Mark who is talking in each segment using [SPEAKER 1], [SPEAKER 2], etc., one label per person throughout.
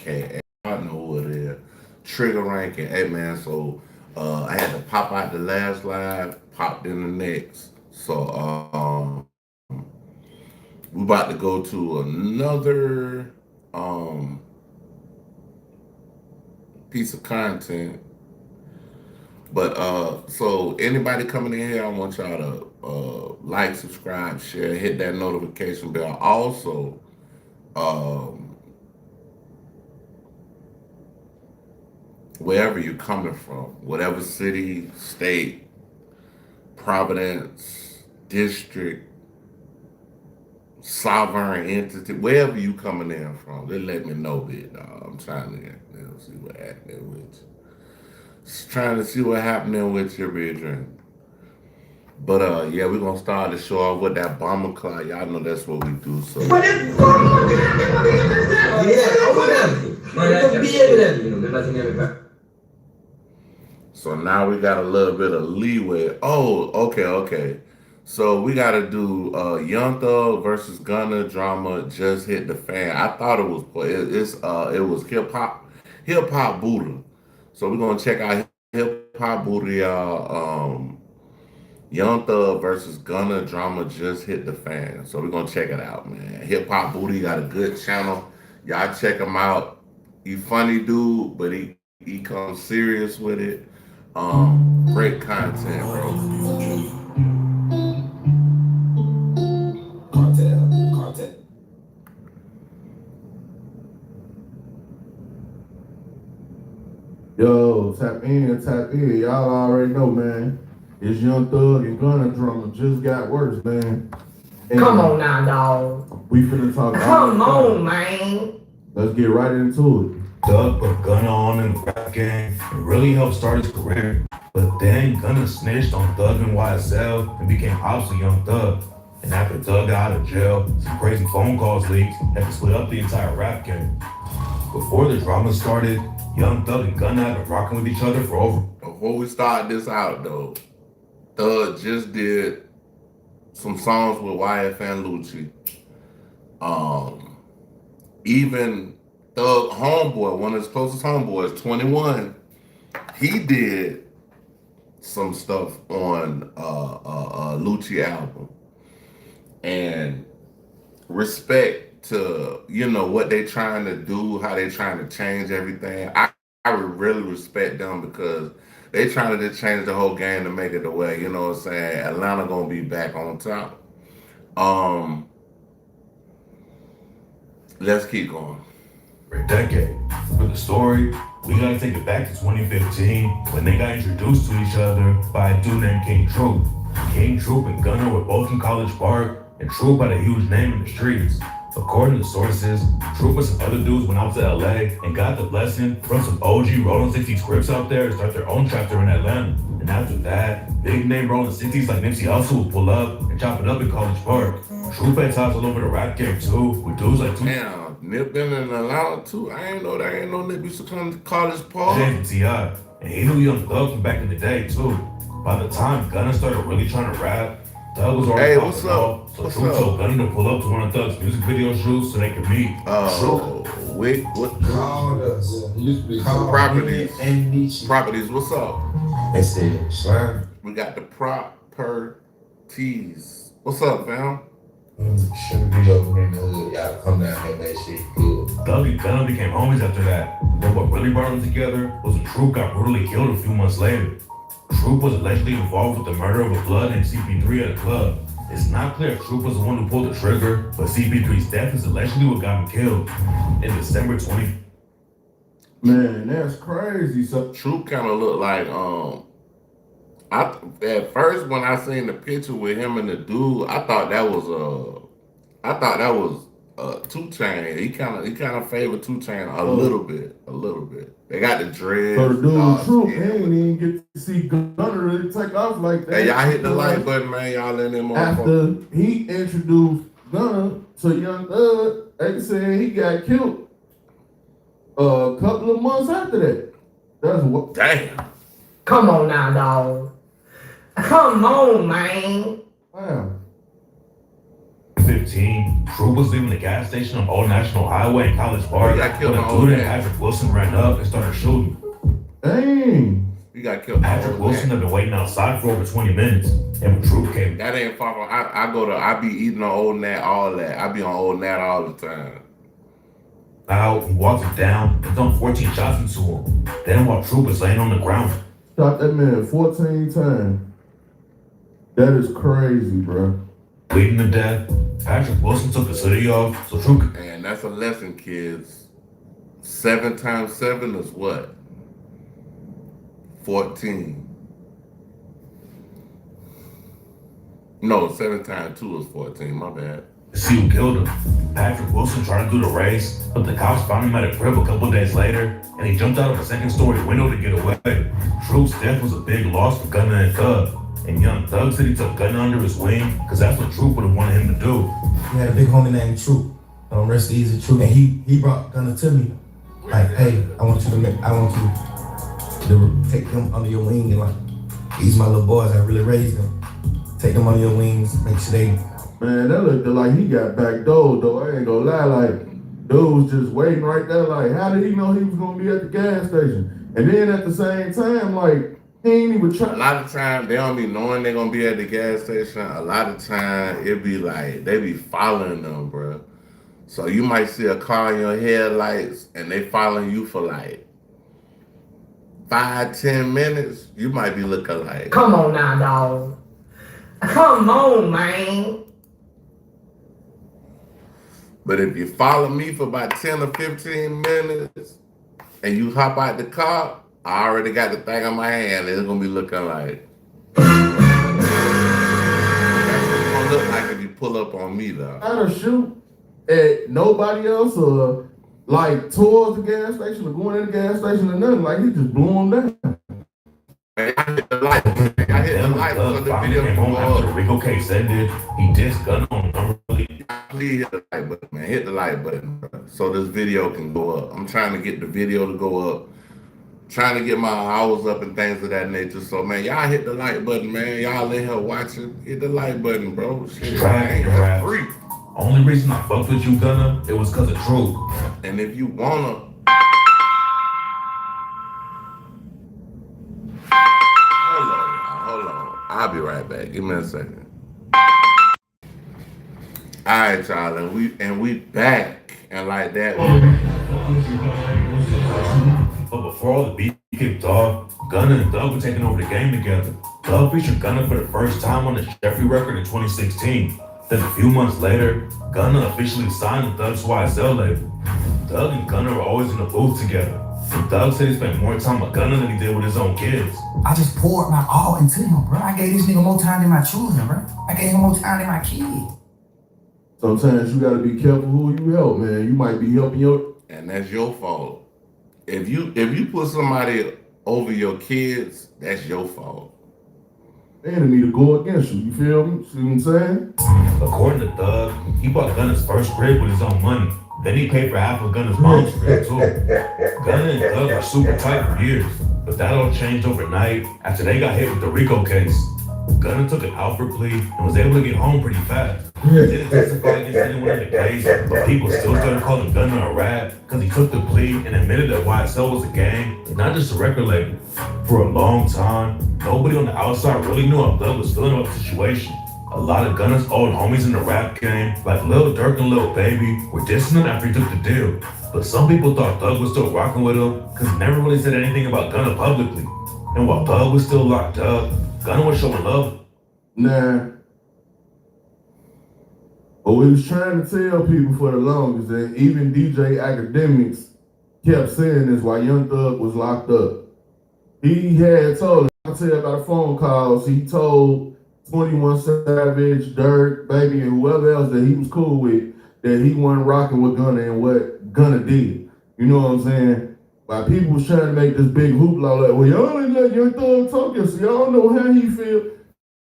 [SPEAKER 1] aka I know who it is. Trigger ranking. Hey man, so I had to pop out the last live, popped in the next. So we about to go to another piece of content. But so anybody coming in here, I want y'all to like, subscribe, share, hit that notification bell. Also, um, wherever you're coming from, whatever city, state, providence, district, sovereign entity, wherever you coming in from, just let me know, bit dog. I'm trying to see what happening with you. Just trying to see what happening with your brethren. But yeah, we're gonna start the show off with that bomber clock. Y'all know that's what we do. So so now we got a little bit of leeway. Oh, okay. So we gotta do Young Thug versus Gunna drama just hit the fan. I thought it was it was hip hop Buddha. So we're gonna check out hip hop Buddha, y'all. Young Thug versus Gunna drama just hit the fan. So we're gonna check it out, man. Hip Hop Booty got a good channel. Y'all check him out. He funny dude, but he comes serious with it. Great content, bro. Cartel.
[SPEAKER 2] Yo, tap in. Y'all already know, man. This Young Thug and Gunna drama just got worse, man. And
[SPEAKER 3] come on now, dog.
[SPEAKER 2] We finna talk.
[SPEAKER 3] Come on, man.
[SPEAKER 2] Let's get right into it.
[SPEAKER 4] Thug put Gunna on in the rap game and really helped start his career. But then Gunna snitched on Thug and YSL and became ops of Young Thug. And after Thug got out of jail, some crazy phone calls leaked that could split up the entire rap game. Before the drama started, Young Thug and Gunna had been rocking with each other for over.
[SPEAKER 1] Before we start this out, though, Thug just did some songs with YF and Lucci. Even Thug homeboy, one of his closest homeboys, 21, he did some stuff on Lucci album. And respect to, what they trying to do, how they trying to change everything. I would really respect them because they trying to just change the whole game to make it the way, you know what I'm saying? Atlanta gonna be back on top. Let's keep going.
[SPEAKER 4] For a decade. For the story, we gotta take it back to 2015 when they got introduced to each other by a dude named King Troop. King Troop and Gunna were both from College Park, and Troop had a huge name in the streets. According to sources, Troop and some other dudes went out to LA and got the blessing from some OG Rollin' 60s Crips out there to start their own chapter in Atlanta. And after that, big name Rollin' 60s like Nipsey Hussle would pull up and chop it up in College Park. Troop had tops all over the rap game too, with dudes like
[SPEAKER 1] Damn, Nip been in Atlanta too. I ain't know that ain't no Nip used to come to College Park.
[SPEAKER 4] and T.I. And he knew Young Thug from back in the day too. By the time Gunna started really trying to rap, Thug was already
[SPEAKER 1] what's
[SPEAKER 4] popping
[SPEAKER 1] up?
[SPEAKER 4] off, so
[SPEAKER 1] What's
[SPEAKER 4] Troop
[SPEAKER 1] up?
[SPEAKER 4] told Gunna to pull up to one of Thug's music video shoots so they could meet.
[SPEAKER 1] Wait, what?
[SPEAKER 5] Called us.
[SPEAKER 6] Used to be
[SPEAKER 5] Called
[SPEAKER 1] Properties.
[SPEAKER 5] me and Nietzsche.
[SPEAKER 1] Properties, what's up?
[SPEAKER 5] They said, Slam.
[SPEAKER 1] We got the properties. What's up, fam?
[SPEAKER 5] Shouldn't be over in the hood. Y'all come down here, that shit good.
[SPEAKER 4] Thug and Gunna became homies after that. But what really brought them together was when Troop got brutally killed a few months later. Troop was allegedly involved with the murder of a blood named CP3 at a club. It's not clear if Troop was the one who pulled the trigger, but CP3's death is allegedly what got him killed. In December 20.
[SPEAKER 2] Man, that's crazy. So
[SPEAKER 1] Troop kind of looked like at first when I seen the picture with him and the dude, I thought that was 2 Chainz. He kind of favored 2 Chainz a little bit. They got the dreads.
[SPEAKER 2] So the dude
[SPEAKER 1] dark
[SPEAKER 2] Troop,
[SPEAKER 1] skin.
[SPEAKER 2] he ain't even get to see Gunna really take off like that.
[SPEAKER 1] Hey, y'all hit the like button, man. Y'all in them motherfuckers.
[SPEAKER 2] After he introduced Gunna to Young Thug, they said he got killed a couple of months after that. That's what.
[SPEAKER 1] Damn.
[SPEAKER 3] Come on now, dog. Come on, man.
[SPEAKER 2] Wow.
[SPEAKER 4] 15, 2015, Troop was leaving the gas station on Old National Highway in College Park
[SPEAKER 1] He got killed
[SPEAKER 4] when
[SPEAKER 1] on
[SPEAKER 4] a
[SPEAKER 1] Old
[SPEAKER 4] dude named
[SPEAKER 1] Nat.
[SPEAKER 4] Patrick Wilson ran up and started shooting.
[SPEAKER 2] Dang.
[SPEAKER 1] He got killed.
[SPEAKER 4] Patrick Wilson had been waiting outside for over 20 minutes, and when Troop came,
[SPEAKER 1] That ain't far from. I be eating on Old Nat, all that. I be on Old Nat all the time.
[SPEAKER 4] out, he walked him down and dumped 14 shots into him. Then while Troop was laying on the ground,
[SPEAKER 2] Shot that man 14 times. That is crazy, bro.
[SPEAKER 4] bleeding to death, Patrick Wilson took his hoodie off so Troop could.
[SPEAKER 1] And that's a lesson, kids. 7 times 7 is what? 14. No, 7 times 2 is 14. My bad.
[SPEAKER 4] See who killed him. Patrick Wilson tried to do the race, but the cops found him at a crib a couple days later, and he jumped out of a second-story window to get away. Troop's death was a big loss for Gunna and Thug, and Young Thug said he took Gunna under his wing because that's what Troop would have wanted him to do.
[SPEAKER 6] We had a big homie named Troop, rest easy Troop, and he brought Gunna to me, like, hey, I want you to take them under your wing and like, these my little boys, I really raised them. Take them under your wings, make sure they.
[SPEAKER 2] Man, that looked like he got backdoored though. I ain't gonna lie, like, dude was just waiting right there. Like, how did he know he was gonna be at the gas station? And then at the same time, like, he ain't even try.
[SPEAKER 1] A lot of time they don't be knowing they're gonna be at the gas station. A lot of time it be like they be following them, bro. So you might see a car in your headlights and they following you for like 5-10 minutes. You might be looking like,
[SPEAKER 3] Come on now, dog. Come on, man.
[SPEAKER 1] but if you follow me for about 10 or 15 minutes and you hop out the car, I already got the thing on my hand. It's gonna be looking like. That's what it's gonna look like if you pull up on me, though.
[SPEAKER 2] Trying to shoot at nobody else or like towards the gas station or going in the gas station or nothing. Like, he just blew him down.
[SPEAKER 1] I hit the light. I hit the
[SPEAKER 4] Then when
[SPEAKER 1] light so
[SPEAKER 4] Thug
[SPEAKER 1] the
[SPEAKER 4] finally
[SPEAKER 1] video
[SPEAKER 4] came
[SPEAKER 1] can
[SPEAKER 4] home
[SPEAKER 1] go
[SPEAKER 4] after the
[SPEAKER 1] up.
[SPEAKER 4] Rico case ended, he dissed Gunna on number.
[SPEAKER 1] Please hit the like button, man. Hit the like button, bro, so this video can go up. I'm trying to get the video to go up. Trying to get my hours up and things of that nature. So, man, y'all hit the like button, man. Y'all in here watching. Hit the like button, bro. Shit, man, that's free.
[SPEAKER 4] Only reason I fucked with you, Gunna, it was because of Troop.
[SPEAKER 1] And if you wanna, hold on. I'll be right back. Give me a second. All right, y'all, and we back, and like that.
[SPEAKER 4] But before all the beef kicked off, Gunna and Thug were taking over the game together. Thug featured Gunna for the first time on the Jeffrey record in 2016. Then a few months later, Gunna officially signed the Thug's YSL label. Thug and Gunna were always in the booth together. And Thug said he spent more time with Gunna than he did with his own kids.
[SPEAKER 6] I just poured my all into him, bro. I gave this nigga more time than my children, bro. I gave him more time than my kids.
[SPEAKER 2] Sometimes you gotta be careful who you help, man. You might be helping your.
[SPEAKER 1] And that's your fault. If you put somebody over your kids, that's your fault.
[SPEAKER 2] enemy to go against you. You feel me? See what I'm saying?
[SPEAKER 4] According to Thug, he bought Gunna's first crib with his own money. Then he paid for half of Gunna's mom's crib too. Gunna and Thug were super tight for years, but that all changed overnight after they got hit with the Rico case. Gunna took an Alford plea and was able to get home pretty fast. He didn't testify against anyone in the case, but people still started calling Gunna a rat because he took the plea and admitted that YSL was a gang and not just a record label. For a long time, nobody on the outside really knew how Thug was feeling about the situation. A lot of Gunna's old homies in the rap game, like Lil Durk and Lil Baby, were dissing him after he took the deal. But some people thought Thug was still rocking with him because he never really said anything about Gunna publicly. And while Thug was still locked up, Gunna was showing love.
[SPEAKER 2] Nah. But we was trying to tell people for the longest, and even DJ Academics kept saying this while Young Thug was locked up. He had told, I'll tell you about the phone calls, he told 21 Savage, Dirk, Baby, and whoever else that he was cool with, that he wasn't rocking with Gunna and what Gunna did. You know what I'm saying? While people was trying to make this big hoopla, like, well, y'all ain't let Young Thug talk yet, so y'all know how he feel.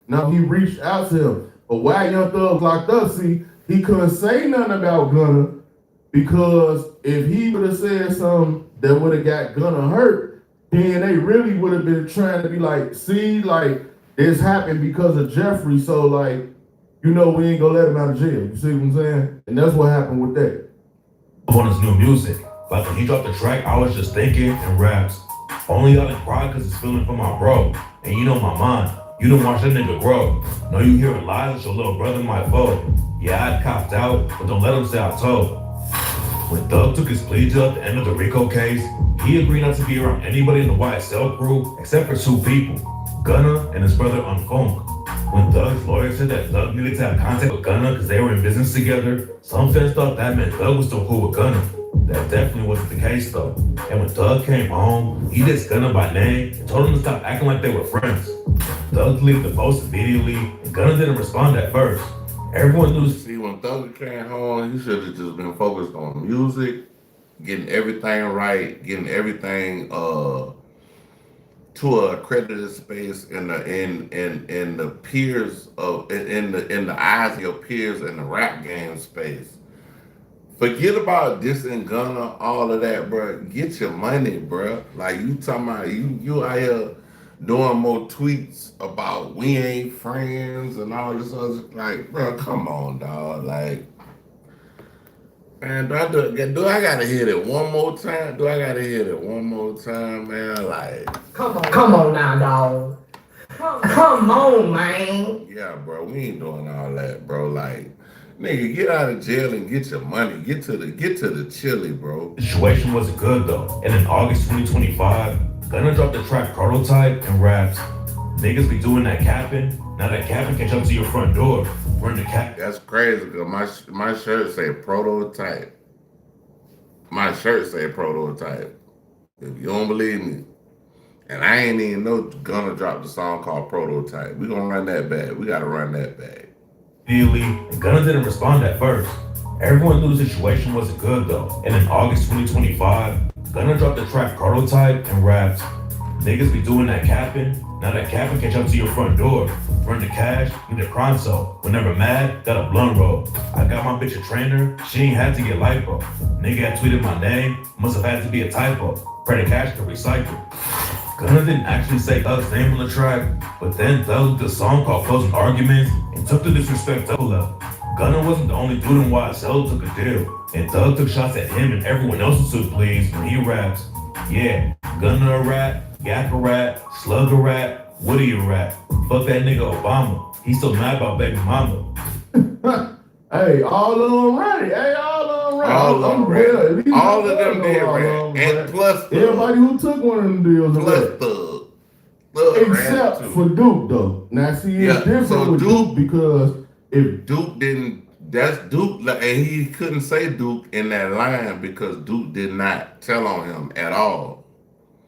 [SPEAKER 2] Now he reached out to him. But while Young Thug was locked up, see, he couldn't say nothing about Gunna because if he would have said something that would have got Gunna hurt, then they really would have been trying to be like, see, like, this happened because of Jeffrey, so like, you know we ain't gonna let him out of jail. You see what I'm saying? And that's what happened with that.
[SPEAKER 4] On his new music. Like when he dropped the track, I was just thinking and raps. Only y'all done cry cause it's feeling for my bro. And you know my mind, you done watch that nigga grow. Know you hearing lies that your little brother might fold. Yeah, I copped out, but don't let him say I told. When Thug took his plea deal at the end of the Rico case, he agreed not to be around anybody in the YSL crew except for 2 people, Gunna and his brother Unfunk. When Thug's lawyer said that Thug needed to have contact with Gunna because they were in business together, some fans thought that meant Thug was still cool with Gunna. That definitely wasn't the case though. And when Thug came home, he dissed Gunna by name and told him to stop acting like they were friends. Thug deleted the post immediately, and Gunna didn't respond at first. Everyone knew.
[SPEAKER 1] See, when Thugger came home, he should have just been focused on music, getting everything right, getting everything to a accredited space in the peers of in the eyes of your peers in the rap game space. Forget about dissing Gunna, all of that, bro. Get your money, bro. Like you talking about you out here doing more tweets about we ain't friends and all this other, like, bro, come on, dog. Like, man, do I gotta hit it one more time? Do I gotta hit it one more time, man? Like,
[SPEAKER 3] Come on now, dog. Come on, man.
[SPEAKER 1] yeah, bro, we ain't doing all that, bro. Like, nigga, get out of jail and get your money. Get to the chili, bro.
[SPEAKER 4] The situation wasn't good though. And in August 2025, Gunna dropped the track Prototype and raps. Niggas be doing that capping. Now that capping can jump to your front door. Run the cap.
[SPEAKER 1] That's crazy, because my shirt say prototype. My shirt say prototype. If you don't believe me. And I ain't even know Gunna dropped a song called Prototype. We gonna run that back. We gotta run that back.
[SPEAKER 4] Immediately, and Gunna didn't respond at first. Everyone knew the situation wasn't good though. And in August 2025, Gunna dropped the track Prototype and raps. Niggas be doing that capping. Now that capping can jump to your front door. Run the cash, need a pronto. Whenever mad, got a blunt roll. I got my bitch a trainer, she ain't had to get lipo. Nigga had tweeted my name, must have had to be a typo. Pray the cash to recycle. Gunna didn't actually say Thug's name on the track, but then Thug did a song called Closing Arguments and took the disrespect to the level. Gunna wasn't the only dude in YSL who took a deal, and Thug took shots at him and everyone else who took pleas when he raps. Yeah, Gunna a rat, Yak a rat, Slug a rat, Woody a rat. Fuck that nigga Obama. He's still mad about baby mama.
[SPEAKER 2] Hey, all of them ready. Hey, all of them ready.
[SPEAKER 1] All of them ready. All of them did
[SPEAKER 2] all
[SPEAKER 1] ready.
[SPEAKER 2] of them
[SPEAKER 1] And
[SPEAKER 2] ready.
[SPEAKER 1] plus Thug.
[SPEAKER 2] Everybody who took one of them deals
[SPEAKER 1] Plus
[SPEAKER 2] ready.
[SPEAKER 1] Thug. Thug
[SPEAKER 2] Except
[SPEAKER 1] ran
[SPEAKER 2] for
[SPEAKER 1] too.
[SPEAKER 2] Duke, though. Now, see, it's
[SPEAKER 1] Yeah,
[SPEAKER 2] different
[SPEAKER 1] so
[SPEAKER 2] with
[SPEAKER 1] Duke-
[SPEAKER 2] Duke because if
[SPEAKER 1] Duke didn't, that's Duke, and he couldn't say Duke in that line because Duke did not tell on him at all.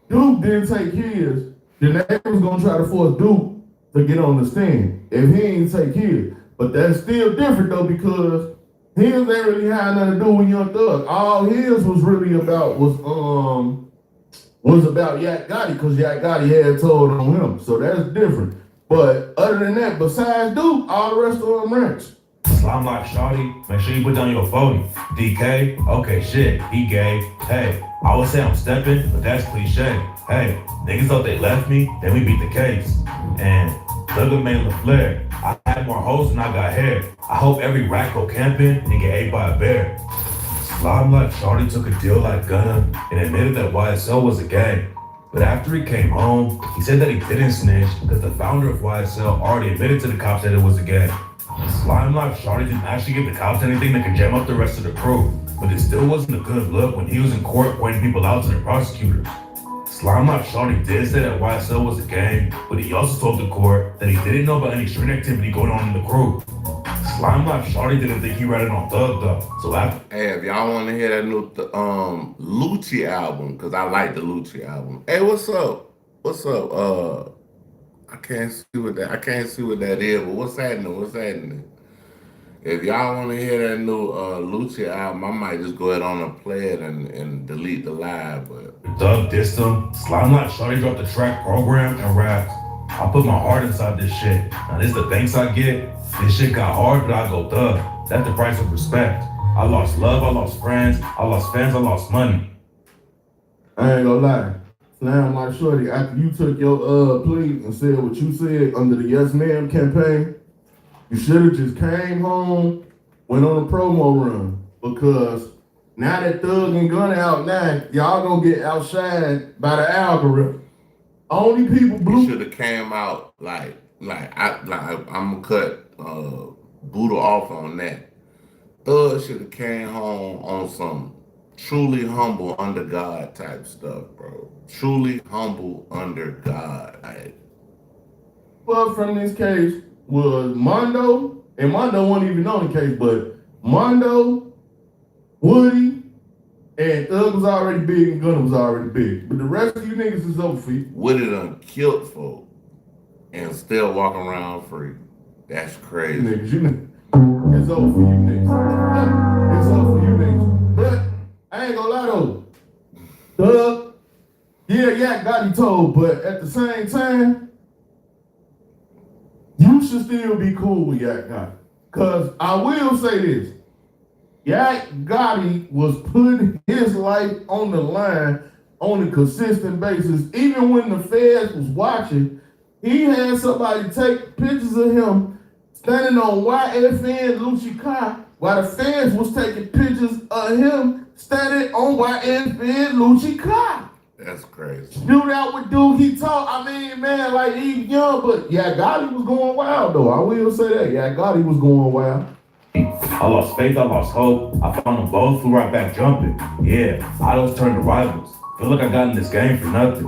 [SPEAKER 2] Duke didn't take his, then they was gonna try to force Duke to get on the stand if he ain't take his. But that's still different though because his ain't really had nothing to do with Young Thug. All his was really about was about Yak Gotti because Yak Gotti had told on him. So that's different. But other than that, besides Duke, all the rest of them rich.
[SPEAKER 4] Slime like shawty, make sure you put down your 40. DK, okay shit, he gay. Hey, I would say I'm stepping, but that's cliche. Hey, niggas thought they left me, then we beat the case. And Thugger made LaFleur. I had more hoes than I got hair. I hope every rat go camping and get ate by a bear. Slime like shawty took a deal like Gunna and admitted that YSL was a gang. But after he came home, he said that he didn't snitch because the founder of YSL already admitted to the cops that it was a gang. Slime Life Shawty didn't actually give the cops anything that could jam up the rest of the crew, but it still wasn't a good look when he was in court pointing people out to the prosecutors. Slime Life Shawty did say that YSL was a gang, but he also told the court that he didn't know about any street activity going on in the crew. Slime Life Shawty didn't think he ratted on Thug though, so after
[SPEAKER 1] Hey, if y'all want to hear that new Lucci album, because I like the Lucci album. Hey, what's up? What's up? I can't see what that is, but what's happening? If y'all want to hear that new Lucci album, I might just go ahead on and play it and delete the live. But
[SPEAKER 4] Thug dissed him, Slime Life Shawty dropped the track Program and raps. I put my heart inside this shit. Now this the thanks I get. This shit got hard, but I go Thug. That's the price of respect. I lost love, I lost friends, I lost fans, I lost money.
[SPEAKER 2] I ain't gonna lie. Slam like shorty, after you took your plea and said what you said under the Yes Ma'am campaign, You should have just came home, went on a promo run, because now that Thug and Gunna out now, y'all gonna get outshined by the algorithm. Only people
[SPEAKER 1] He
[SPEAKER 2] blue.
[SPEAKER 1] should have came out I'm gonna cut Buddha off on that. Thug should have came home on some truly humble under God type stuff, bro. Truly humble under God. Like,
[SPEAKER 2] But from this case was Mondo, and Mondo wasn't even on the case, but Mondo, Woody, and Thug was already big and Gunna was already big. But the rest of you niggas is over for you.
[SPEAKER 1] Woody done killed folk and still walking around free. That's crazy.
[SPEAKER 2] Niggas, you know, it's over for you niggas. It's over for you niggas. But I ain't gonna lie though. Thug, yeah, Yak got him told, but at the same time, you should still be cool with Yak Gotti. Cause I will say this. Yak Gotti was putting his life on the line on a consistent basis. Even when the feds was watching, he had somebody take pictures of him standing on YFN Lucci Car while the fans was taking pictures of him standing on YFN Lucci Car.
[SPEAKER 1] That's crazy.
[SPEAKER 2] Shoot out with dude he talked. I mean, man, like he young, but Yak Gotti was going wild though. I will say that. Yak Gotti was going wild.
[SPEAKER 4] I lost faith, I lost hope. I found them both, flew right back jumping. Yeah, idols turned to rivals. Feel like I got in this game for nothing.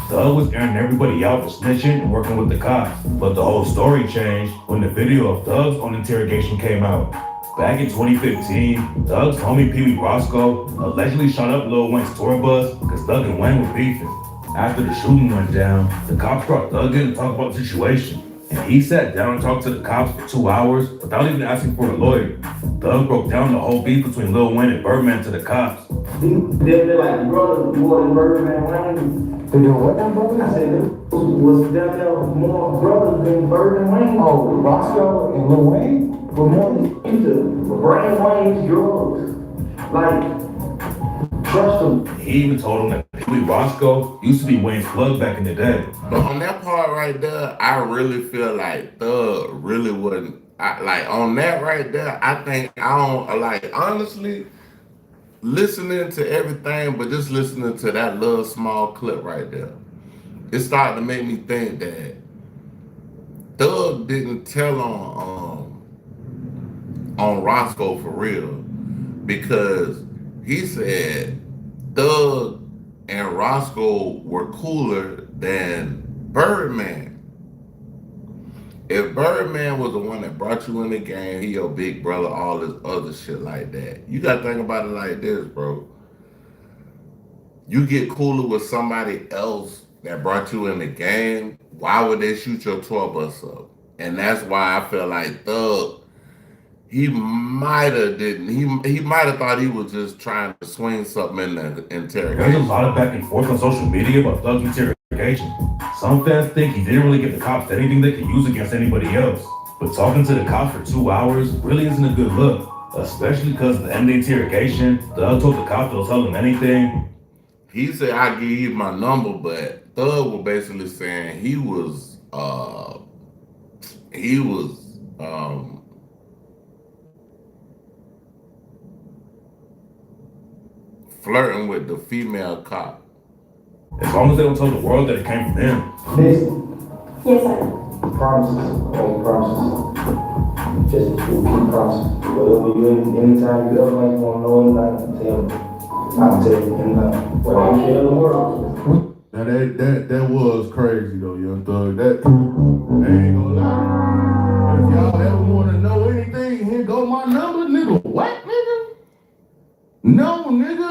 [SPEAKER 4] Thug was airing everybody out for snitching and working with the cops. But the whole story changed when the video of Thug's on interrogation came out. Back in 2015, Thug's homie Pee Wee Roscoe allegedly shot up Lil Wayne's tour bus because Thug and Wayne were beefing. After the shooting went down, the cops brought Thug in to talk about the situation. And he sat down and talked to the cops for 2 hours without even asking for a lawyer. Thug broke down the whole beef between Lil Wayne and Birdman to the cops.
[SPEAKER 3] They're like brothers more than Birdman Wayne. They doing what now, brother? I said was them more brothers than Birdman Wayne. Oh, Roscoe and Lil Wayne were more into Brand Wayne's drugs. Like, trust them.
[SPEAKER 4] He even told him that Pee Wee Roscoe used to be Wayne's plug back in the day.
[SPEAKER 1] But on that part right there, I really feel like Thug really wouldn't. On that right there, I think I don't like honestly listening to everything, but just listening to that little small clip right there, it started to make me think that Thug didn't tell on Roscoe for real, because he said Thug and Roscoe were cooler than Birdman. If Birdman was the one that brought you in the game, he your big brother, all this other shit like that. You gotta think about it like this, bro. You get cooler with somebody else that brought you in the game, why would they shoot your tour bus up? And that's why I feel like Thug, he might have didn't. He might have thought he was just trying to swing something in the
[SPEAKER 4] There's a
[SPEAKER 1] interrogation.
[SPEAKER 4] lot of back and forth on social media about Thug's interrogation. Some fans think he didn't really give the cops anything they could use against anybody else. But talking to the cops for 2 hours really isn't a good look, especially because at the end of the interrogation, Thug told the cops they'll tell him anything.
[SPEAKER 1] He said, "I give you my number," but Thug was basically saying he was flirting with the female cop.
[SPEAKER 4] As long as they don't tell the world that it came from him.
[SPEAKER 3] Listen,
[SPEAKER 7] Yes, sir.
[SPEAKER 3] promises, only promises. Just keep promises. Whatever you, anytime you ever like want to know anything, tell me. I'll tell you anything. What I tell the world.
[SPEAKER 2] Now that was crazy though, Young Thug. That I ain't gonna lie. If y'all ever want to know anything, here go my number, nigga. What, nigga? No, nigga,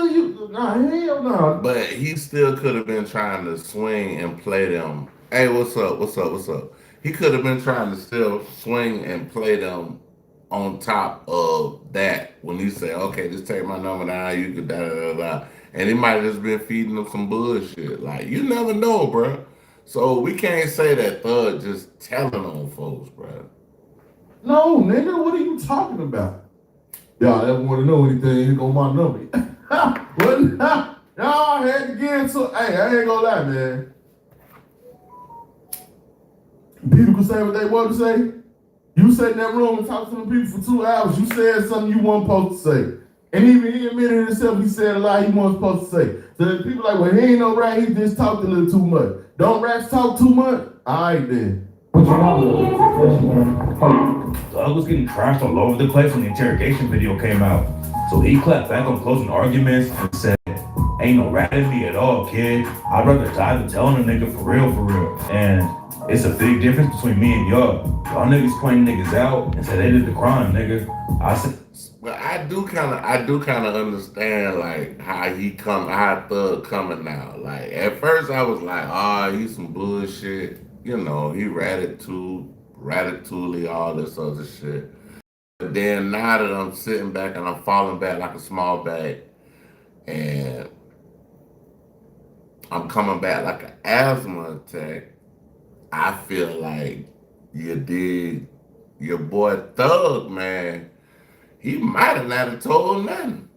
[SPEAKER 2] hell no.
[SPEAKER 1] But he still could have been trying to swing and play them. Hey, what's up? What's up? What's up? He could have been trying to still swing and play them on top of that when he said, "Okay, just take my number down. You could da da da da." And he might have just been feeding them some bullshit. Like, you never know, bro. So we can't say that Thug just telling on folks, bro.
[SPEAKER 2] No, nigga, what are you talking about? Y'all ever want to know anything, here go my number. What? Y'all had to get so, hey, I ain't gonna lie, man. People can say what they want to say, You sat in that room and talked to them people for 2 hours. You said something you weren't supposed to say. And even he admitted himself, he said a lie he wasn't supposed to say. So the people like, well, he ain't no rat, he just talked a little too much. Don't rats talk too much? All right then.
[SPEAKER 3] What you want?
[SPEAKER 4] Doug was getting trashed all over the place when the interrogation video came out. So he clapped back on closing arguments and said, ain't no rat in me at all, kid. I'd rather die than telling a nigga for real, for real. And it's a big difference between me and y'all. Y'all niggas pointing niggas out and said they did the crime, nigga. I said,
[SPEAKER 1] But I do kind of understand like how Thug coming now. Like at first I was like, he's some bullshit. You know, he ratatouille, all this other shit. But then now that I'm sitting back and I'm falling back like a small bag, and I'm coming back like an asthma attack, I feel like you dig your boy Thug, man. He might have not have told nothing.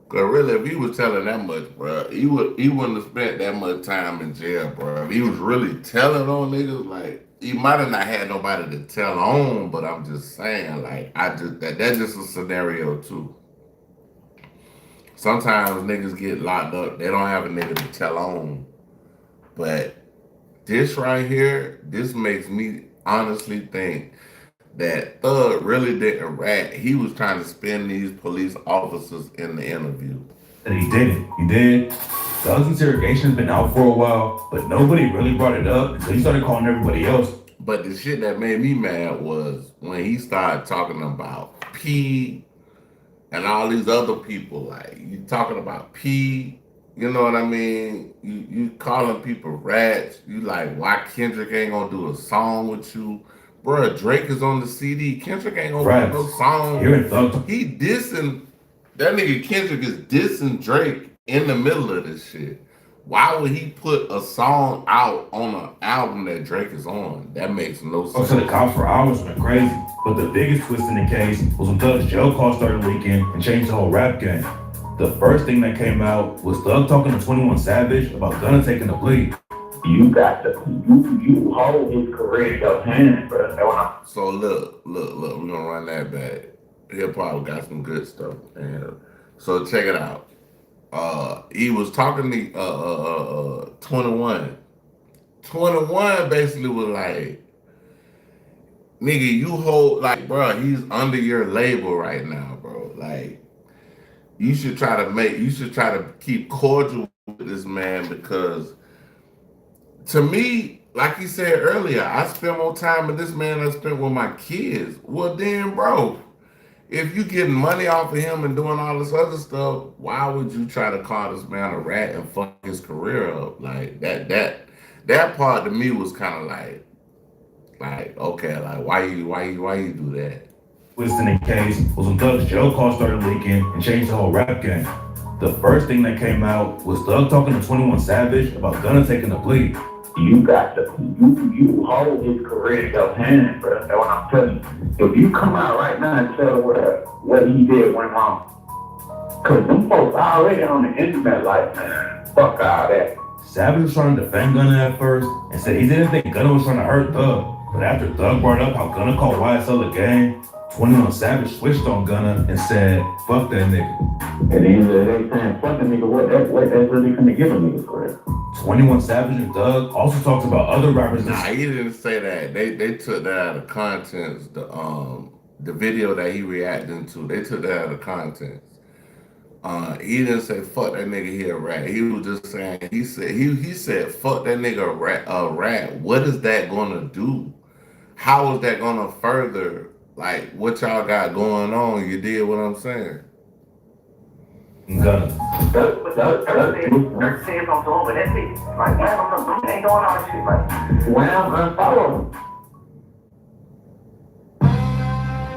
[SPEAKER 1] Cause really, if he was telling that much, bro, he wouldn't have spent that much time in jail, bro. If he was really telling on niggas, like he might have not had nobody to tell on. But I'm just saying, like that's just a scenario too. Sometimes niggas get locked up, they don't have a nigga to tell on. But this right here, this makes me honestly think that Thug really didn't rat. He was trying to spin these police officers in the interview.
[SPEAKER 4] and he didn't. He did. Thug's interrogation's been out for a while, but nobody really brought it up until he started calling everybody else.
[SPEAKER 1] But the shit that made me mad was when he started talking about P and all these other people. Like, you talking about P, you know what I mean? You calling people rats. You like, why Kendrick ain't gonna do a song with you? Bruh, Drake is on the CD. Kendrick ain't gonna do no song.
[SPEAKER 4] Hearing Thug.
[SPEAKER 1] He dissing, that nigga Kendrick is dissing Drake in the middle of this shit. Why would he put a song out on an album that Drake is on? That makes no sense.
[SPEAKER 4] So the cops for hours went crazy. But the biggest twist in the case was when Thug's jail call started leaking and changed the whole rap game. The first thing that came out was Thug talking to 21 Savage about Gunna taking a plea.
[SPEAKER 3] You got to, you hold his career in your hands, bro. That's what I'm.
[SPEAKER 1] So look, we're gonna run that back. Hip hop got some good stuff. And so check it out. He was talking to 21. 21 basically was like, nigga, you hold, like, bro, he's under your label right now, bro. Like, you should try to keep cordial with this man, because to me, like he said earlier, I spend more time with this man than I spent with my kids. Well then, bro, if you getting money off of him and doing all this other stuff, why would you try to call this man a rat and fuck his career up? Like that part to me was kind of like okay, like why you do that?
[SPEAKER 4] Twist in the case was when Thug's jail call started leaking and changed the whole rap game. The first thing that came out was Thug talking to 21 Savage about Gunna taking a plea.
[SPEAKER 3] You got to, you hold his career in your hands, bro. That's what I'm telling you. If you come out right now and tell what he did went wrong, because them folks already on the internet like, man, fuck all that.
[SPEAKER 4] Savage was trying to defend Gunna at first and said he didn't think Gunna was trying to hurt Thug. But after Thug brought up how Gunna called YSL a gang, 21 Savage switched on Gunna and said, fuck that nigga.
[SPEAKER 3] And then they saying, fuck the nigga, what that's really finna give a nigga for it.
[SPEAKER 4] 21 Savage and Thug also talked about other rappers.
[SPEAKER 1] Nah, he didn't say that. They took that out of context. The video that he reacting to, they took that out of context. He didn't say fuck that nigga, he a rat. He was just saying, he said fuck that nigga a rat. What is that gonna do? How is that gonna further like what y'all got going on? You did what I'm saying?
[SPEAKER 4] Gunna.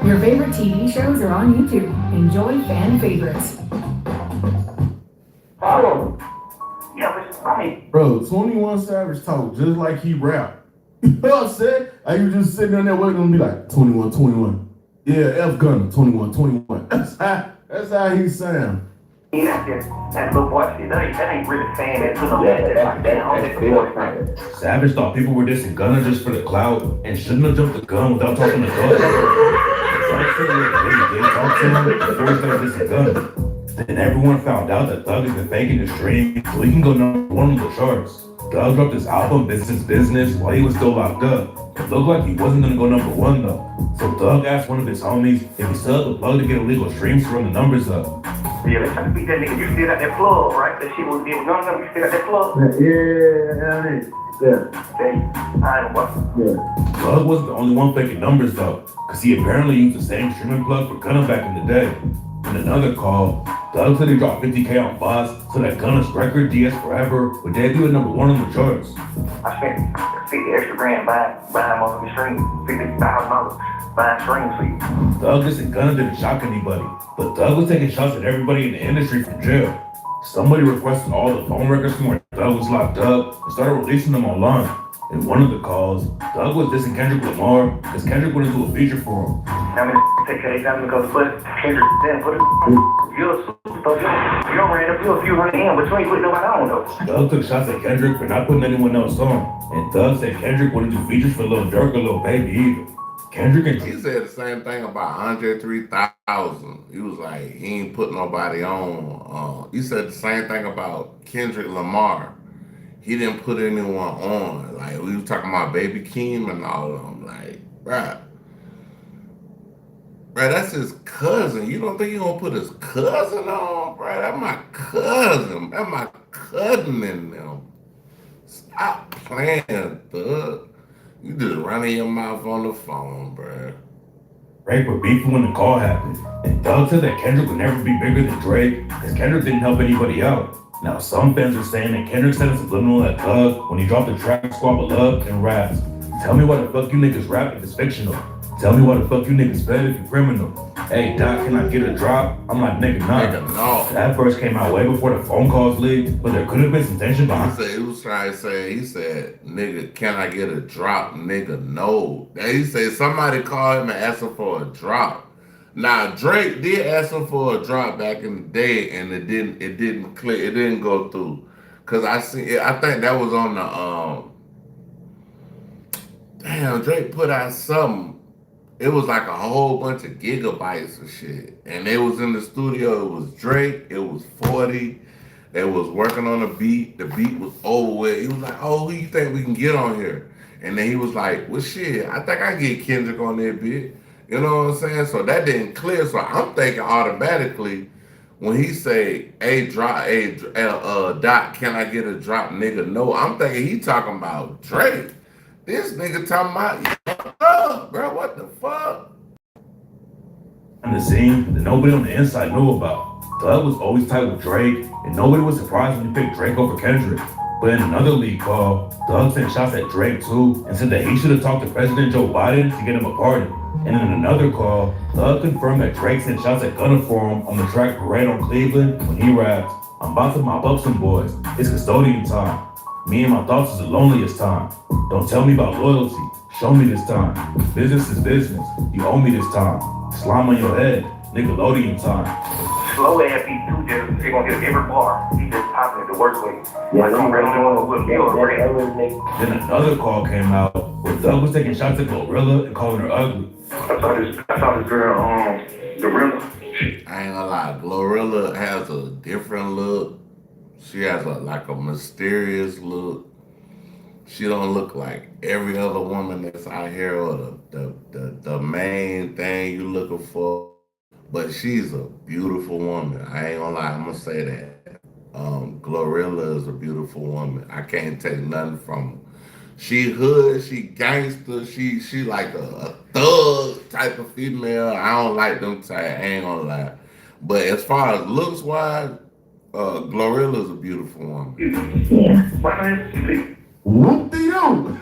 [SPEAKER 7] Your favorite TV shows are on YouTube. Enjoy fan favorites.
[SPEAKER 3] Follow. Yeah, but I mean,
[SPEAKER 2] Bro, 21 Savage talk just like he rap. You know what I'm saying? Like you just sitting there waiting and be like, 21. Yeah, F Gunna, 21. That's how he sound.
[SPEAKER 3] That's just, that little boy shit. That ain't really saying that to them. That's still saying.
[SPEAKER 4] Savage thought people were dissing Gunna just for the clout and shouldn't have jumped the gun without talking to Thug. Thug said they did talk to him before he started dissing Gunna. Then everyone found out that Thug has been faking his stream so he can go number one on the charts. Thug dropped his album Business while he was still locked up. It looked like he wasn't gonna go number one though. So Thug asked one of his homies if he still had the plug to get illegal streams to run the numbers up.
[SPEAKER 3] Yeah, they trying to beat that nigga. You still got that plug, right? That shit was gonna come. You still got that plug? Yeah. I ain't what? Yeah.
[SPEAKER 4] Thug wasn't the only one faking numbers though, cause he apparently used the same streaming plug for Gunna back in the day. In another call, Thug said he dropped 50K on Boss so that Gunna's record, DS Forever, would debut at number one on the charts.
[SPEAKER 3] I spent 50 extra grand buying motherfucking streams, $50,000 buying streams for you.
[SPEAKER 4] Thug dissing Gunna didn't shock anybody, but Thug was taking shots at everybody in the industry from jail. Somebody requested all the phone records from where Thug was locked up and started releasing them online. In one of the calls, Thug was dissing Kendrick Lamar because Kendrick wanted to do a feature for him.
[SPEAKER 3] How many take care of them because put Kendrick then put it. You're a superstar. You don't ran up a few hundred in, but you ain't putting nobody on though.
[SPEAKER 4] Thug took shots at Kendrick for not putting anyone else on, and Thug said Kendrick wouldn't do features for Lil Durk or Lil Baby either. Kendrick and
[SPEAKER 1] He said the same thing about Andre 3000. He was like, he ain't put nobody on. He said the same thing about Kendrick Lamar. He didn't put anyone on. Like, we was talking about Baby Keem and all of them. Like, bruh, that's his cousin. You don't think he gonna put his cousin on, bruh? That's my cousin. That's my cousin in them. Stop playing, Thug. You just running your mouth on the phone, bruh.
[SPEAKER 4] Drake were beefing when the call happened, and Thug said that Kendrick would never be bigger than Drake because Kendrick didn't help anybody out. Now, some fans are saying that Kendrick said a subliminal at Thug when he dropped the track Squabble Up and raps. Tell me why the fuck you niggas rap if it's fictional. Tell me why the fuck you niggas fed if you criminal. Hey, Doc, can I get a drop? I'm like, nigga, nah.
[SPEAKER 1] Nigga, no.
[SPEAKER 4] That verse came out way before the phone calls leaked, but there could have been some tension behind it.
[SPEAKER 1] He was trying to say, he said, nigga, can I get a drop? Nigga, no. He said somebody called him and asked him for a drop. Now, Drake did ask him for a drop back in the day, and it didn't click, it didn't go through. Cause I think that was on the, damn, Drake put out something. It was like a whole bunch of gigabytes of shit. And it was in the studio, it was Drake, it was 40, they was working on a beat, the beat was over with. He was like, oh, who you think we can get on here? And then he was like, well, shit, I think I can get Kendrick on that beat. You know what I'm saying? So that didn't clear. So I'm thinking automatically when he say, hey, Doc, can I get a drop, nigga? No, I'm thinking he talking about Drake. This nigga talking about, bro, what the fuck?
[SPEAKER 4] On the scene that nobody on the inside knew about. Thug was always tight with Drake, and nobody was surprised when he picked Drake over Kendrick. But in another leak call, Thug sent shots at Drake too, and said that he should have talked to President Joe Biden to get him a pardon. And in another call, Thug confirmed that Drake sent shots at Gunna for him on the track Parade on Cleveland when he raps, I'm about to mop up some boys, it's custodian time. Me and my thoughts is the loneliest time. Don't tell me about loyalty, show me this time. Business is business, you owe me this time. Slime on your head, Nickelodeon time.
[SPEAKER 3] Slow ass beat too, just they gonna get every bar. He just popping it the worst way. Like I'm really doing with you.
[SPEAKER 4] Then another call came out where Thug was taking shots at Glorilla and calling her ugly.
[SPEAKER 3] I saw this girl, Gorilla.
[SPEAKER 1] I ain't gonna lie, Glorilla has a different look. She has a mysterious look. She don't look like every other woman that's out here or the main thing you looking for. But she's a beautiful woman. I ain't gonna lie, I'm gonna say that. Glorilla is a beautiful woman. I can't take nothing from her. She hood, she gangster, she like a thug type of female. I don't like them type, I ain't gonna lie. But as far as looks wise, Glorilla's a beautiful woman.
[SPEAKER 3] Yeah.
[SPEAKER 2] Whoop-de-doo.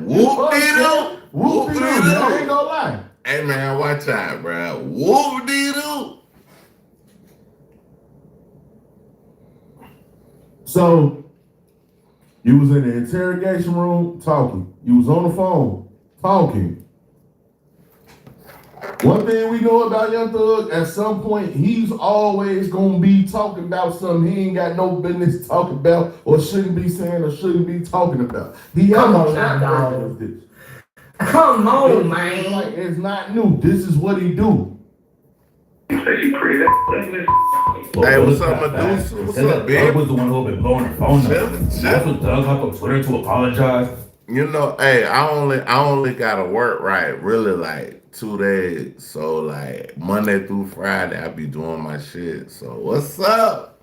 [SPEAKER 1] Whoop-de-doo.
[SPEAKER 2] Whoop-de-doo. I ain't gonna lie.
[SPEAKER 1] Hey man, watch out, bro. Whoop-de-doo.
[SPEAKER 2] So, you was in the interrogation room talking. You was on the phone talking. One thing we know about Young Thug, at some point, he's always gonna be talking about something he ain't got no business talking about, or shouldn't be saying, or shouldn't be talking about. He has
[SPEAKER 3] Come
[SPEAKER 2] a
[SPEAKER 3] on
[SPEAKER 2] track
[SPEAKER 3] now,
[SPEAKER 2] record
[SPEAKER 3] dog.
[SPEAKER 2] of this.
[SPEAKER 3] Come on,
[SPEAKER 2] It's
[SPEAKER 3] man.
[SPEAKER 2] like, it's not new. This is what he do.
[SPEAKER 1] Hey, what's up, Medusa? What's
[SPEAKER 4] said
[SPEAKER 1] up,
[SPEAKER 4] that
[SPEAKER 1] babe?
[SPEAKER 4] Doug was the one who had been blowing her phone up.
[SPEAKER 1] Chillin',
[SPEAKER 4] That's
[SPEAKER 1] chillin'.
[SPEAKER 4] what Doug hopped on Twitter to apologize.
[SPEAKER 1] You know, hey, I only gotta work right really like 2 days. So like Monday through Friday, I be doing my shit. So what's up?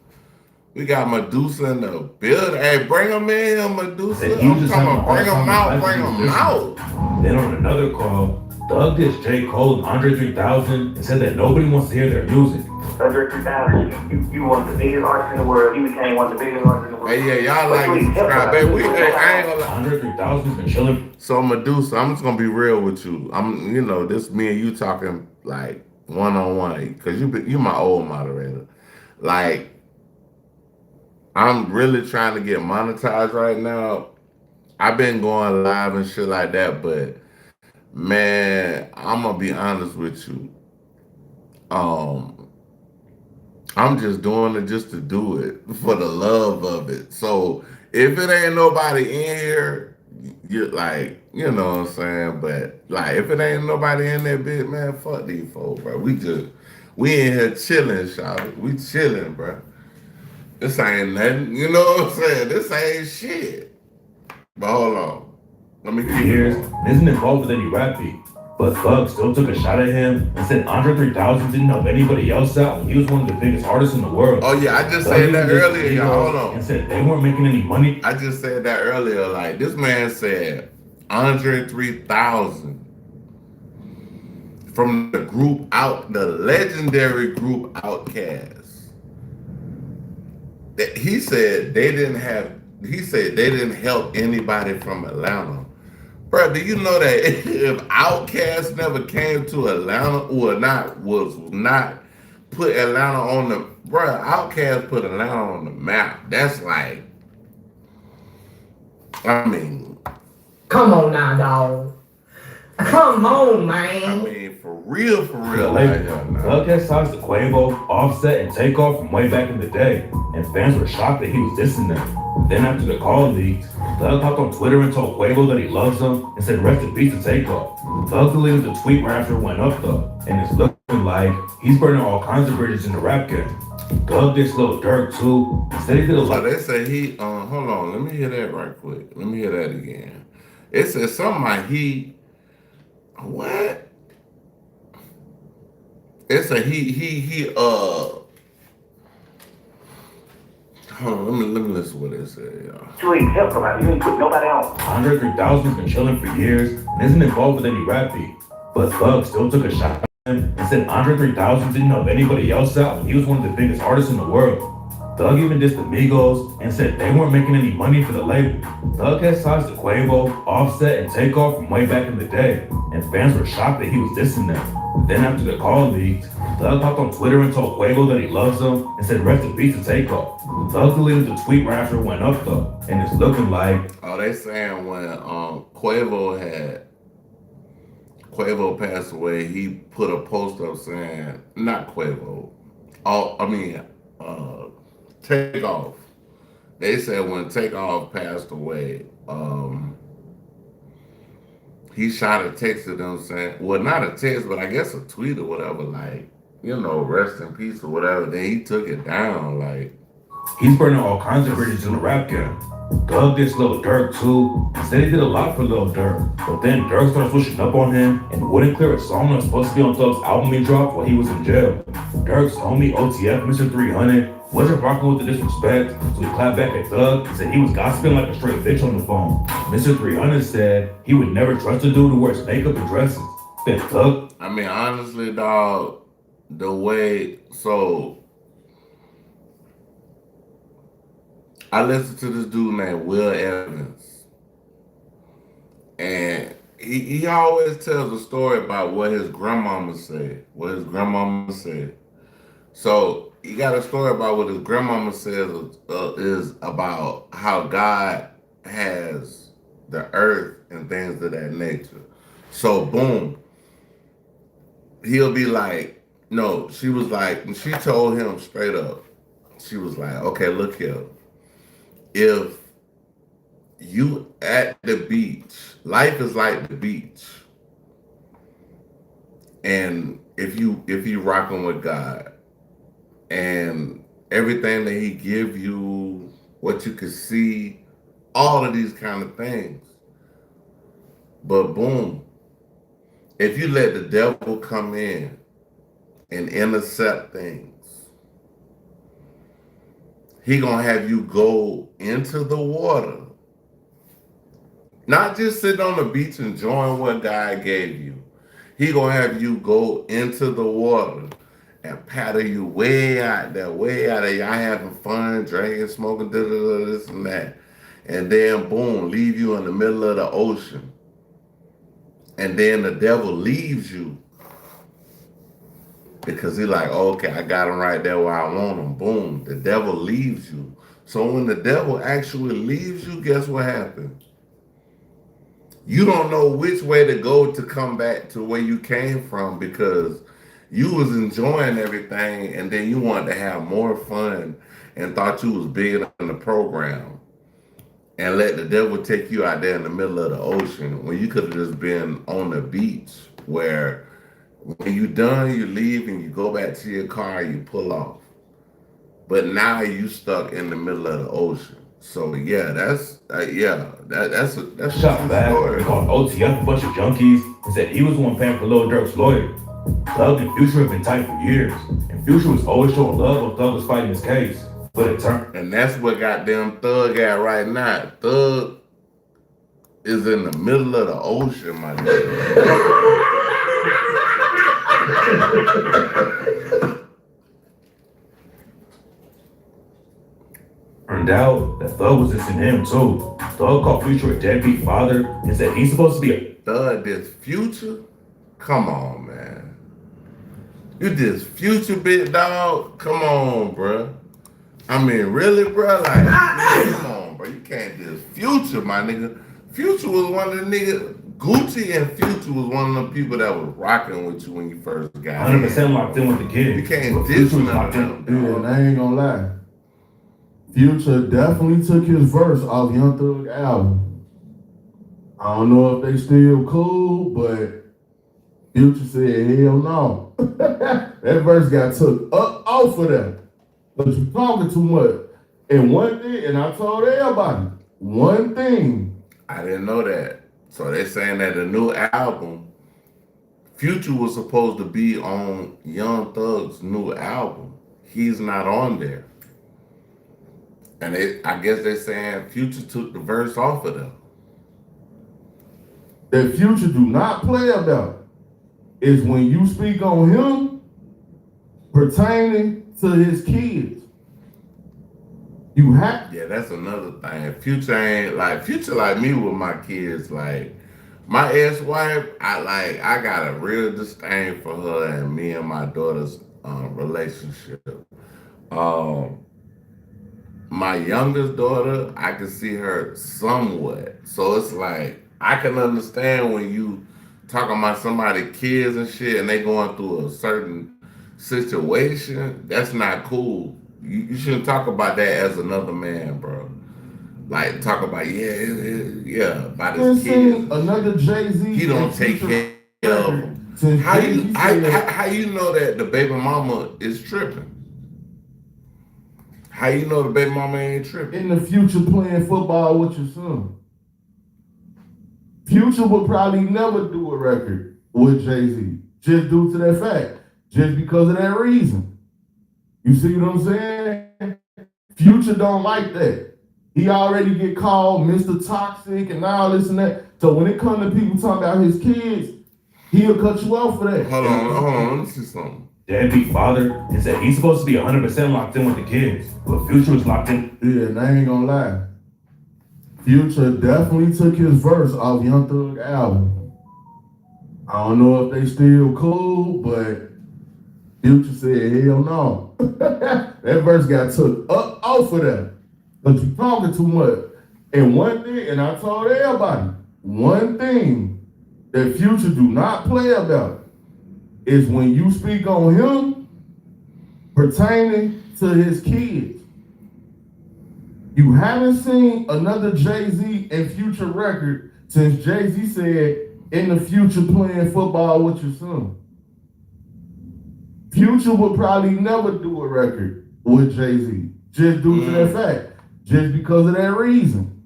[SPEAKER 1] We got Medusa in the building. Hey, bring him in here, Medusa.
[SPEAKER 4] Said he was
[SPEAKER 1] I'm
[SPEAKER 4] just
[SPEAKER 1] talking
[SPEAKER 4] having a
[SPEAKER 1] about
[SPEAKER 4] hard
[SPEAKER 1] bring him
[SPEAKER 4] time
[SPEAKER 1] out,
[SPEAKER 4] with
[SPEAKER 1] bring
[SPEAKER 4] life
[SPEAKER 1] him
[SPEAKER 4] as a
[SPEAKER 1] out.
[SPEAKER 4] Then on another call, Doug dissed J. Cole and Andre 3000 and said that nobody wants to hear their music.
[SPEAKER 3] Andre 3000, you one of the biggest artists in the world. You became one of the biggest artists in the world.
[SPEAKER 1] Hey, yeah, y'all like and subscribe, baby. I ain't gonna lie.
[SPEAKER 4] Andre 3000's been chilling.
[SPEAKER 1] So Medusa, I'm just gonna be real with you. This me and you talking like one-on-one, because you my old moderator. Like, I'm really trying to get monetized right now. I've been going live and shit like that, but man, I'm gonna be honest with you. I'm just doing it just to do it for the love of it. So if it ain't nobody in here, you like, you know what I'm saying? But like, if it ain't nobody in that bit, man, fuck these folks, bro. We in here chilling, shawty. We chilling, bro. This ain't nothing. You know what I'm saying? This ain't shit. But hold on. Let me keep
[SPEAKER 4] Years
[SPEAKER 1] it going.
[SPEAKER 4] and isn't involved with any rap beat. But Thug still took a shot at him and said Andre 3000 didn't help anybody else out when he was one of the biggest artists in the world.
[SPEAKER 1] Oh yeah, I just
[SPEAKER 4] Thug
[SPEAKER 1] said
[SPEAKER 4] even
[SPEAKER 1] that
[SPEAKER 4] dissed
[SPEAKER 1] earlier, y'all. Hold
[SPEAKER 4] Migos
[SPEAKER 1] on.
[SPEAKER 4] and said they weren't making any money.
[SPEAKER 1] I just said that earlier. Like, this man said Andre 3000 from the the legendary group Outkast. He said they didn't help anybody from Atlanta. Bro, do you know that if Outkast never came to Atlanta or was not put Atlanta on the Outkast put Atlanta on the map. That's like, I mean,
[SPEAKER 3] Come on now, dog. Come on, man.
[SPEAKER 1] for real,
[SPEAKER 4] Like, Thug had ties to Quavo, Offset, and Takeoff from way back in the day, and fans were shocked that he was dissing them. Then after the call leaked, Thug hopped on Twitter and told Quavo that he loves him and said rest in peace to Takeoff. Thug deleted the tweet right after it went up though, and it's looking like he's burning all kinds of bridges in the rap game. Thug dissed Lil Durk too. Instead he did a lot.
[SPEAKER 1] So they say hold on, let me hear that right quick. Let me hear that again. It says something like what? It's a hold on, let me listen to what it said, y'all.
[SPEAKER 3] You ain't help nobody. You ain't put nobody on.
[SPEAKER 4] Andre 3000's been chilling for years and isn't involved with any rap beat. But Thug still took a shot at him and said Andre 3000 didn't help anybody else out when he was one of the biggest artists in the world. Thug even dissed the Migos and said they weren't making any money for the label. Thug has ties to Quavo, Offset, and Takeoff from way back in the day, and fans were shocked that he was dissing them. Then after the call leaked, Thug hopped on Twitter and told Quavo that he loves him and said rest in peace to Takeoff. Thug deleted the tweet right after it went up though, and it's looking like
[SPEAKER 1] they saying when Quavo passed away, he put a post up saying, not Quavo, Takeoff. They said when Takeoff passed away, he shot a text to them saying, well, not a text, but I guess a tweet or whatever, like, rest in peace or whatever. Then he took it down, like.
[SPEAKER 4] He's burning all kinds of bridges in the rap game. Doug dissed Lil Durk too. Said he did a lot for Lil Durk, but then Durk started switching up on him and wouldn't clear a song that was supposed to be on Thug's album he dropped while he was in jail. Durk's homie OTF, Mr. 300, wasn't rocking with the disrespect, so he clapped back at Thug and said he was gossiping like a straight bitch on the phone. Mr. 300 said he would never trust a dude who wears makeup and dresses. Then Thug.
[SPEAKER 1] I mean, honestly, dog, the way, so I listened to this dude named Will Evans, and he always tells a story about what his grandmama said. So he got a story about what his grandmama says is about how God has the earth and things of that nature. So boom, he'll be like, no, she was like, when she told him straight up, she was like, okay, look here. If you at the beach, life is like the beach. And if you rocking with God and everything that he give you, what you can see, all of these kind of things. But boom, if you let the devil come in and intercept things, he gonna have you go into the water. Not just sitting on the beach enjoying what God gave you. He gonna have you go into the water and paddle you way out there. Y'all having fun, drinking, smoking, this and that. And then boom, leave you in the middle of the ocean. And then the devil leaves you because he's like, okay, I got him right there where I want him. Boom, the devil leaves you. So when the devil actually leaves you, guess what happens? You don't know which way to go to come back to where you came from because you was enjoying everything and then you wanted to have more fun and thought you was bigger than the program and let the devil take you out there in the middle of the ocean when you could have just been on the beach where when you done, you leave and you go back to your car, you pull off. But now you stuck in the middle of the ocean. So yeah, that's a
[SPEAKER 4] Shot back,
[SPEAKER 1] story.
[SPEAKER 4] they called OTF a bunch of junkies and said he was the one paying for Lil Durk's lawyer. Thug and Future have been tight for years, and Future was always showing love when Thug was fighting his case. But it turned.
[SPEAKER 1] And that's what goddamn Thug at right now. Thug is in the middle of the ocean, my nigga.
[SPEAKER 4] Turned out that Thug was dissing him too. Thug called Future a deadbeat father and said he's supposed to be a
[SPEAKER 1] Thug this Future? Come on, man. You this Future, big dog? Come on, bruh. I mean, really, bruh? Like, come on, bro. You can't diss Future, my nigga. Future was one of the niggas. Gucci and Future was one of the people that was rocking with you when you first got
[SPEAKER 4] 100% locked in with the kid.
[SPEAKER 1] You can't
[SPEAKER 4] But
[SPEAKER 1] diss
[SPEAKER 4] Future was
[SPEAKER 1] none
[SPEAKER 4] locked
[SPEAKER 1] of
[SPEAKER 4] in.
[SPEAKER 1] them.
[SPEAKER 2] Yeah, and I ain't gonna lie. Future definitely took his verse off Young Thug album. I don't know if they still cool, but Future said, hell no. That verse got took up off of that. But you talking too much. And one thing, and I told everybody, one thing.
[SPEAKER 1] I didn't know that. So they're saying that the new album, Future was supposed to be on Young Thug's new album. He's not on there. And I guess they're saying Future took the verse off of them.
[SPEAKER 2] That Future do not play about is when you speak on him pertaining to his kids. You have.
[SPEAKER 1] Yeah, that's another thing. Future like me with my kids. Like my ex-wife, I got a real disdain for her and me and my daughter's relationship. My youngest daughter, I can see her somewhat. So it's like I can understand when you talking about somebody's kids and shit and they going through a certain situation. That's not cool. You shouldn't talk about that as another man, bro. Like talk about about his kids.
[SPEAKER 2] Another Jay-Z.
[SPEAKER 1] He don't take care of them. How you know that the baby mama is tripping? How you know the baby mama ain't tripping?
[SPEAKER 2] In the future playing football with your son. Future would probably never do a record with Jay-Z. Just due to that fact. Just because of that reason. You see what I'm saying? Future don't like that. He already get called Mr. Toxic and all this and that. So when it comes to people talking about his kids, he'll cut you off for that.
[SPEAKER 1] Hold on, let me see something.
[SPEAKER 4] Deadbeat father and said he's supposed to be 100% locked in with the kids. But Future was locked in.
[SPEAKER 2] Yeah, and I ain't gonna lie. Future definitely took his verse off Young Thug album. I don't know if they still cool, but Future said, hell no. That verse got took up off of that. But you talking too much. And one thing, and I told everybody, one thing that Future do not play about is when you speak on him pertaining to his kids. You haven't seen another Jay-Z and Future record since Jay-Z said, in the future playing football with your son. Future would probably never do a record with Jay-Z, just due to that fact, just because of that reason.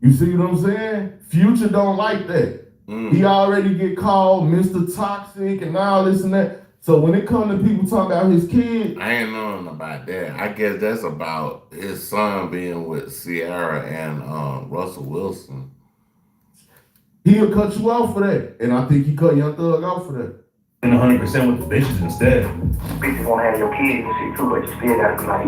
[SPEAKER 2] You see what I'm saying? Future don't like that. He already get called Mr. Toxic and all this and that. So when it comes to people talking about his kids,
[SPEAKER 1] I ain't knowing about that. I guess that's about his son being with Sierra and Russell Wilson.
[SPEAKER 2] he'll cut you off for that. And I think he cut Young Thug off for that.
[SPEAKER 4] And 100% with the bitches instead.
[SPEAKER 3] Bitches wanna have your kids and shit too, but you still gotta be like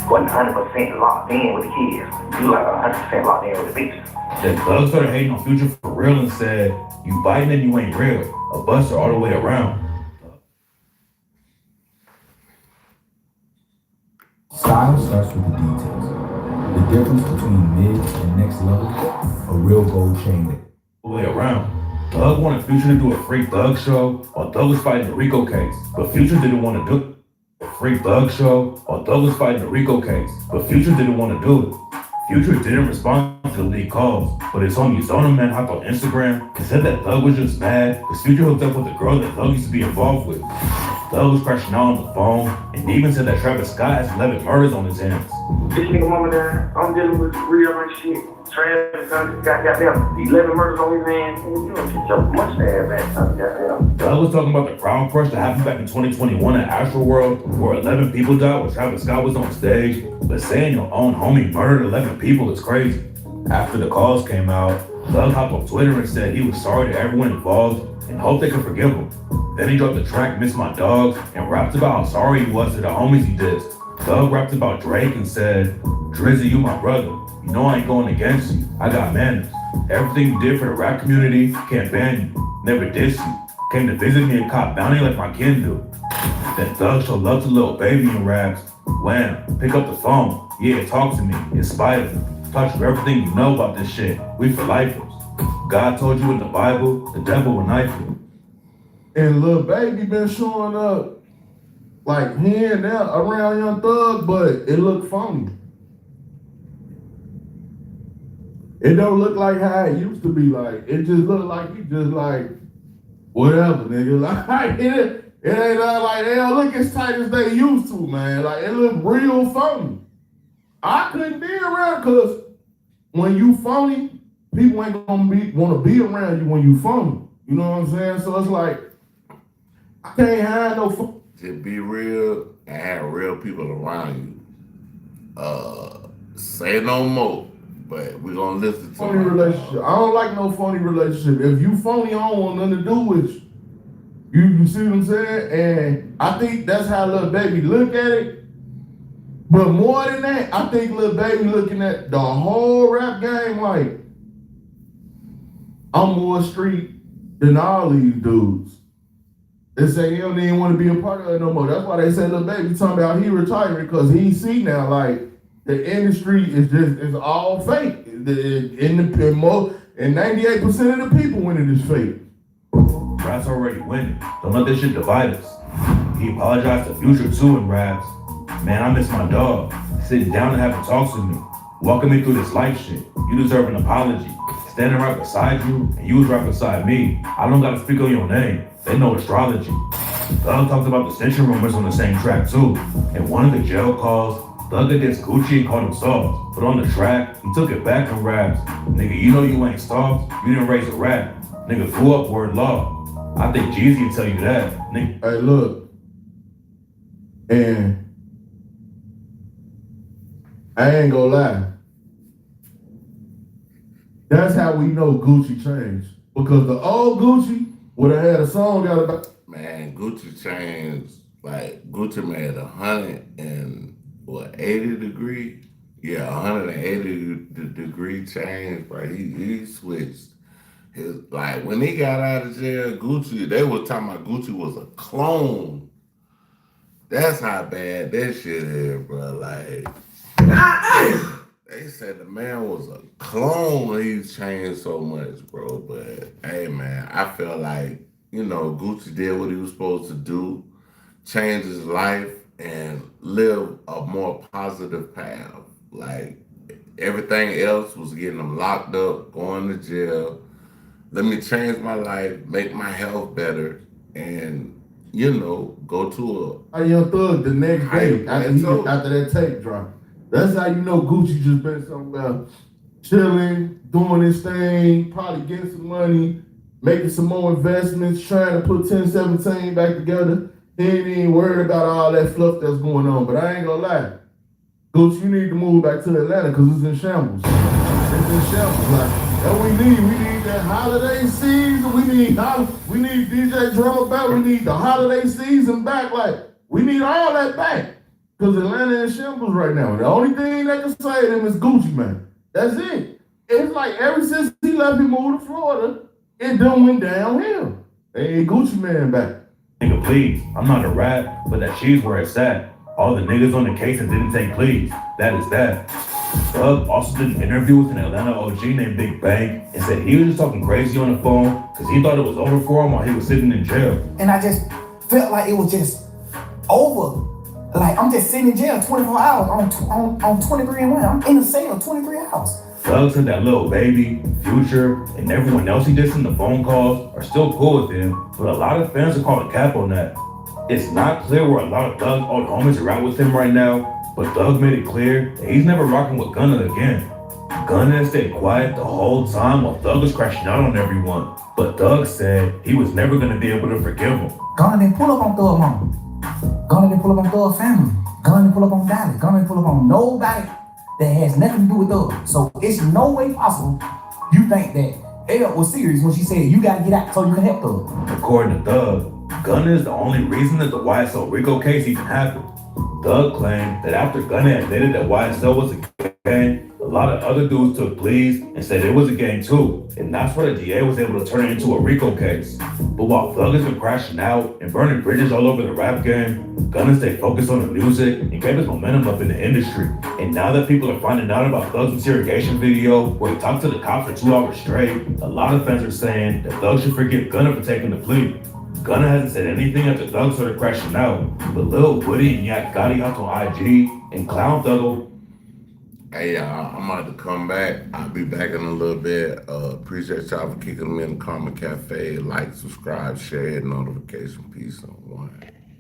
[SPEAKER 3] 100% locked in with the kids. You like 100% locked in with the bitches.
[SPEAKER 4] Then Thug started hating on Future for real and said, "You biting and you ain't real. A buster all the way around."
[SPEAKER 8] Style starts with the details. The difference between mid and next level, a real gold chain.
[SPEAKER 4] All the way around. Thug wanted Future to do a free Thug show while Thug was fighting the Rico case. But Future didn't want to do a free Thug show while Thug was fighting the Rico case. But Future didn't want to do it. Future didn't respond to the lead calls, but his homie Zona Man hopped on Instagram and said that Thug was just mad because Future hooked up with a girl that Thug used to be involved with. Thug was crashing out on the phone and even said that Travis Scott has 11 murders on his hands.
[SPEAKER 3] This nigga mama died. I'm dealing with real life shit. Travis got goddamn 11 murders on his hands. You don't get your mustache back, goddamn.
[SPEAKER 4] Thug was talking about the crown crush that happened back in 2021 at Astroworld, where 11 people died while Travis Scott was on stage. But saying your own homie murdered 11 people is crazy. After the calls came out, Thug hopped on Twitter and said he was sorry to everyone involved and hoped they could forgive him. Then he dropped the track Miss My Dogs and rapped about how sorry he was to the homies he dissed. Thug rapped about Drake and said, "Drizzy, you my brother. You know I ain't going against you. I got manners. Everything you did for the rap community, can't ban you. Never diss you. Came to visit me and cop bounty like my kin do." Then Thug showed love to Lil Baby and raps, "Wham, pick up the phone. Yeah, talk to me. Inspire me. Taught you everything you know about this shit. We for lifers. God told you in the Bible, the devil will knife you."
[SPEAKER 2] And Lil Baby been showing up like here and there around Young Thug, but it look phony. It don't look like how it used to be. Like it just look like he just like whatever, nigga. Like it ain't like they don't look as tight as they used to, man. Like it look real phony. I couldn't be around because when you phony, people ain't gonna want to be around you when you phony. You know what I'm saying? So it's like I can't have no phony.
[SPEAKER 1] Just be real and have real people around you. Say no more, but we're gonna listen to
[SPEAKER 2] Phony relationship. I don't like no phony relationship. If you phony, I don't want nothing to do with you. You see what I'm saying? And I think that's how Lil Baby look at it. But more than that, I think Lil Baby looking at the whole rap game like I'm more street than all these dudes. They say he don't even want to be a part of it no more. That's why they say Lil Baby talking about he retiring because he see now like the industry is all fake. And 98% of the people winning is fake.
[SPEAKER 4] Rap's already winning. Don't let this shit divide us. He apologized to Future too in raps. "Man, I miss my dog. Sitting down and having talks with me. Walking me through this life shit. You deserve an apology. Standing right beside you, and you was right beside me. I don't gotta speak on your name. They know astrology." Thug talked about the snitching rumors on the same track too. In one of the jail calls, Thug against Gucci and called him soft. But on the track, he took it back and raps. "Nigga, you know you ain't soft. You didn't raise a rat. Nigga grew up word law. I think Jeezy will tell you that. Nigga."
[SPEAKER 2] Hey, look, and I ain't gonna lie. That's how we know Gucci changed. Because the old Gucci would have had a song out about.
[SPEAKER 1] Man, Gucci changed. Like Gucci made 180 degree. Yeah, 180 degree change, bro. He switched his like when he got out of jail. Gucci, they was talking about Gucci was a clone. That's how bad that shit is, bro. Like they said the man was a clone. He changed so much, bro. But hey, man, I feel like Gucci did what he was supposed to do, change his life, and live a more positive path. Like everything else was getting him locked up, going to jail. Let me change my life, make my health better, and go to
[SPEAKER 2] Young Thug the next
[SPEAKER 1] higher
[SPEAKER 2] day
[SPEAKER 1] plateau.
[SPEAKER 2] after that tape drop. That's how you know Gucci just been somewhere chilling, doing his thing, probably getting some money, making some more investments, trying to put 1017 back together. He ain't even worried about all that fluff that's going on. But I ain't gonna lie, Gucci, you need to move back to Atlanta because it's in shambles. It's in shambles. Like, that we need. We need that holiday season. We need DJ Drummer back. We need the holiday season back. Like, we need all that back. Because Atlanta in shambles right now. And the only thing that can save them is Gucci, man. That's it. It's like ever since he left, he moved to Florida, it done went downhill. They ain't Gucci Man back.
[SPEAKER 4] Nigga, please, I'm not a rat, but that she's where it's at. All the niggas on the case and didn't take pleas. That is that. Thug also did an interview with an Atlanta OG named Big Bang and said he was just talking crazy on the phone because he thought it was over for him while he was sitting in jail.
[SPEAKER 9] And I just felt like it was just over. Like I'm just sitting in jail 24 hours on 20 grand rent. I'm in a cell 23 hours.
[SPEAKER 4] Thug said that Lil Baby, Future, and everyone else he did in the phone calls are still cool with him, but a lot of fans are calling cap on that. It's not clear where a lot of Thug's old homies are at with him right now, but Thug made it clear that he's never rocking with Gunna again. Gunna has stayed quiet the whole time while Thug was crashing out on everyone, but Thug said he was never going to be able to forgive him.
[SPEAKER 9] Gunna didn't pull up on Thug mama. Gunna didn't pull up on Thug family. Gunna didn't pull up on Dallas. Gunna didn't pull up on nobody that has nothing to do with Thug. So it's no way possible you think that Elle was serious when she said you gotta get out so you can help Thug.
[SPEAKER 4] According to Thug, Gunna is the only reason that the YSL Rico case even happened. Thug claimed that after Gunna admitted that YSL was a gang, a lot of other dudes took pleas and said it was a gang too, and that's why the DA was able to turn it into a Rico case. But while Thug has been crashing out and burning bridges all over the rap game, Gunna stayed focused on the music and kept his momentum up in the industry. And now that people are finding out about Thug's interrogation video where he talked to the cops for 2 hours straight, a lot of fans are saying that Thug should forgive Gunna for taking the plea. Gunna hasn't said anything after Thug started crashing out, but Lil Woody and Yak Gotti hopped on IG and Clown Thug.
[SPEAKER 1] Hey, y'all, I'm about to come back. I'll be back in a little bit. Appreciate y'all for kicking me in the Karma Cafe. Like, subscribe, share, hit notification. Peace on one.